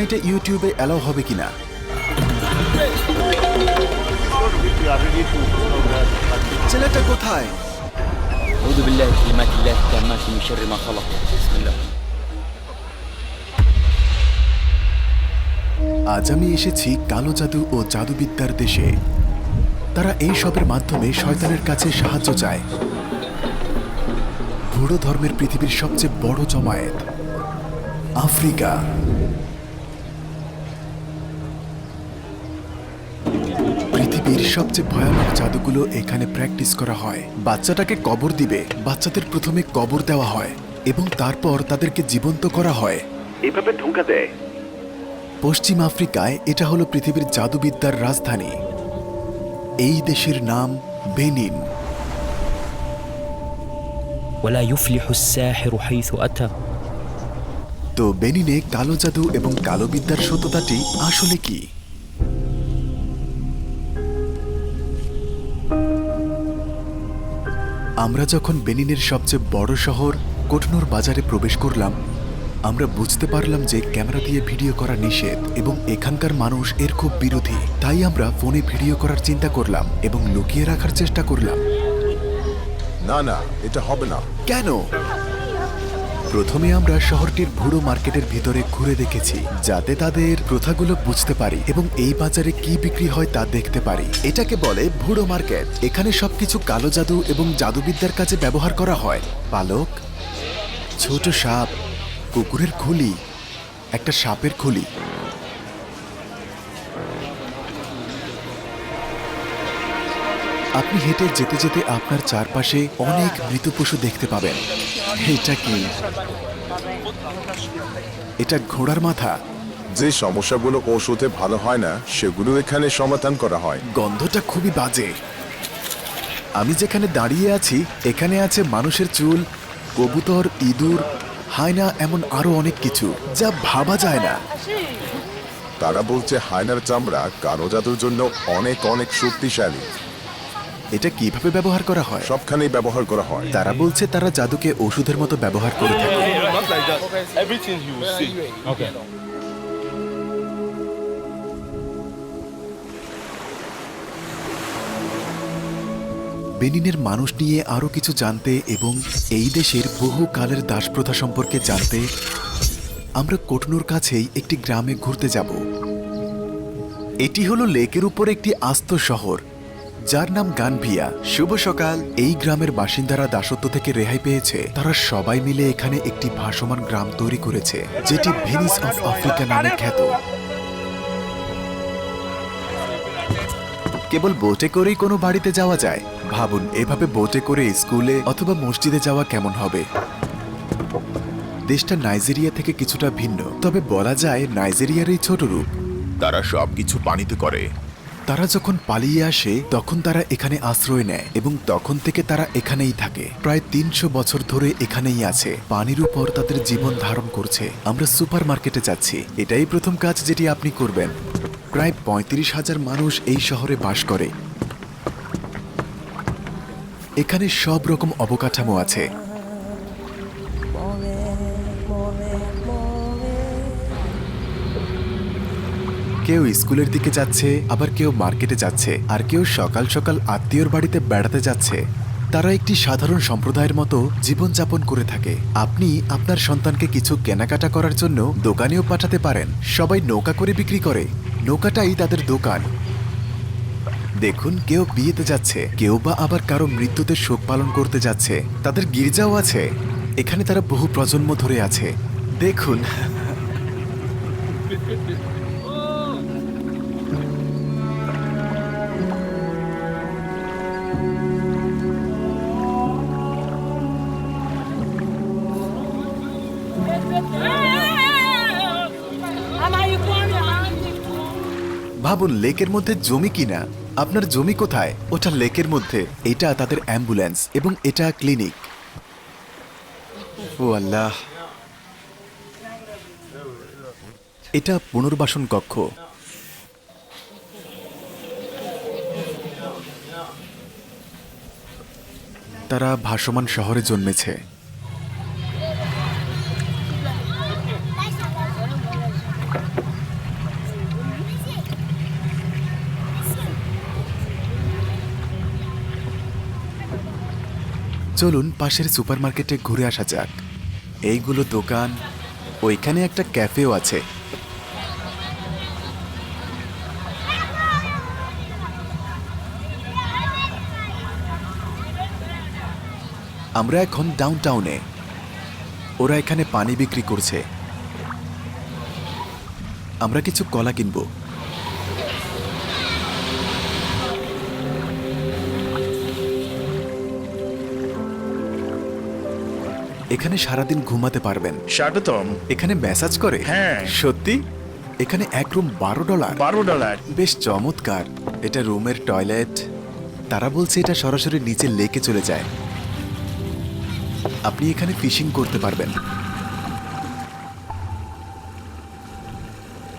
এটা ইউটিউবে অ্যালাউ হবে কিনা। ছেলেটা কোথায়? أعوذ بالله كلمات الله التامات من شر ما خلق بسم الله আজ আমি এসেছি কালো জাদু ও জাদুবিদ্যার দেশে। তারা এই সবের মাধ্যমে শয়তানের কাছে সাহায্য চায়। বুড়ো ধর্মের পৃথিবীর সবচেয়ে বড় জমায়েত আফ্রিকা। পৃথিবীর সবচেয়ে ভয়ানক জাদুগুলো এখানে প্র্যাকটিস করা হয়। বাচ্চাটাকে কবর দিবে, বাচ্চাদের প্রথমে কবর দেওয়া হয় এবং তারপর তাদেরকে জীবন্ত করা হয়, এভাবে ধোঁকা দেয়। পশ্চিম আফ্রিকায় এটা হলো পৃথিবীর জাদুবিদ্যার রাজধানী। এই দেশের নাম বেনিন। ولا يفلح الساحر حيث أتى তো বেনিনে কালো জাদু এবং কালো বিদ্যার সত্যতাটি আসলে কি? আমরা যখন বেনিনের সবচেয়ে বড় শহর কোটনোর বাজারে প্রবেশ করলাম, আমরা বুঝতে পারলাম যে ক্যামেরা দিয়ে ভিডিও করা নিষেধ এবং এখানকার মানুষ এর খুব বিরোধী। তাই আমরা ফোনে ভিডিও করার চিন্তা করলাম এবং লুকিয়ে রাখার চেষ্টা করলাম। না না, এটা হবে না। কেন? প্রথমে আমরা শহরটির বুড়ো মার্কেটের ভিতরে ঘুরে দেখেছি, যাতে তাদের প্রথাগুলো বুঝতে পারি এবং এই বাজারে কি বিক্রি হয় তা দেখতে পারি। এটাকে বলে বুড়ো মার্কেট। এখানে সবকিছু কালো জাদু এবং জাদুবিদ্যার কাজে ব্যবহার করা হয়। পালক, ছোট সাপ, কুকুরের খুলি, একটা সাপের খুলি। আপনি হেঁটে যেতে যেতে আপনার চারপাশে অনেক মৃত পশু দেখতে পাবেন। এটা কি? এটা ঘোড়ার মাথা। যে সমস্যাগুলো ওষুধে ভালো হয় না সেগুলো এখানে সমাধান করা হয়। গন্ধটা খুবই বাজে। আমি যেখানে দাঁড়িয়ে আছি এখানে আছে মানুষের চুল, কবুতর, ইঁদুর, হায়না, এমন আরো অনেক কিছু যা ভাবা যায় না। তারা বলছে হায়নার চামড়া কালো জাদুর জন্য অনেক অনেক শক্তিশালী। এটা কিভাবে ব্যবহার করা হয়? সবখানেই ব্যবহার করা হয়। তারা বলছে তারা জাদুকে ওষুধের মতো ব্যবহার করে থাকে। Everything he will see. Okay. বেনিনের মানুষ নিয়ে আরো কিছু জানতে এবং এই দেশের বহু কালের দাসপ্রথা সম্পর্কে জানতে আমরা কোটনোর কাছেই একটি গ্রামে ঘুরতে যাব। এটি হলো লেকের উপর একটি আস্ত শহর যার নাম গানভিয়া। শুভ সকাল। এই গ্রামের বাসিন্দারা দাসত্ব থেকে রেহাই পেয়েছে। তারা সবাই মিলে এখানে একটি ভাসমান গ্রাম তৈরি করেছে, যেটি ভেনিস অফ আফ্রিকা নামে খ্যাত। কেবল বোটে করেই কোনো বাড়িতে যাওয়া যায়। ভাবুন, এভাবে বোটে করে স্কুলে অথবা মসজিদে যাওয়া কেমন হবে। দেশটা নাইজেরিয়া থেকে কিছুটা ভিন্ন, তবে বলা যায় নাইজেরিয়ারই ছোট রূপ। তারা সবকিছু পানিতে করে। তারা যখন পালিয়ে আসে তখন তারা এখানে আশ্রয় নেয় এবং তখন থেকে তারা এখানেই থাকে। প্রায় ৩০০ বছর ধরে এখানেই আছে। পানির উপর তাদের জীবন ধারণ করছে। আমরা সুপার মার্কেটে যাচ্ছি। এটাই প্রথম কাজ যেটি আপনি করবেন। প্রায় ৩৫,০০০ মানুষ এই শহরে বাস করে। এখানে সব রকম অবকাঠামো আছে। কেউ স্কুলের দিকে যাচ্ছে, আবার কেউ মার্কেটে যাচ্ছে, আর কেউ সকাল সকাল আত্মীয়র বাড়িতে বেড়াতে যাচ্ছে। তারা একটি সাধারণ সম্প্রদায়ের মতো জীবনযাপন করে থাকে। আপনি আপনার সন্তানকে কিছু কেনাকাটা করার জন্য দোকানেও পাঠাতে পারেন। সবাই নৌকা করে বিক্রি করে। নৌকাটাই তাদের দোকান। দেখুন, কেউ বিয়েতে যাচ্ছে, কেউ বা আবার কারো মৃত্যুতে শোক পালন করতে যাচ্ছে। তাদের গির্জাও আছে। এখানে তারা বহু প্রজন্ম ধরে আছে। দেখুন, ভাবুন লেকের মধ্যে জমি কিনা। আপনার জমি কোথায়? ওটা লেকের মধ্যে। এটা তাদের অ্যাম্বুলেন্স এবং এটা ক্লিনিক। ও আল্লাহ, এটা পুনর্বাসন কক্ষ। তারা ভাসমান শহরে জন্মেছে। চলুন পাশের সুপারমার্কেটে ঘুরে আসা যাক। এইগুলো দোকান, ওইখানে একটা ক্যাফেও আছে। আমরা এখন ডাউনটাউনে। ওরা এখানে পানি বিক্রি করছে। আমরা কিছু কলা কিনবো। এখানে সারাদিন ঘুমাতে পারবেন। স্বাগতম। এখানে ম্যাসাজ করে? হ্যাঁ। সত্যি? এখানে এক রুম $12। $12। বেশ চমৎকার। এটা রুমের টয়লেট। তারা বলছে এটা সরাসরি নিচে লেকে চলে যায়। আপনি এখানে ফিশিং করতে পারবেন।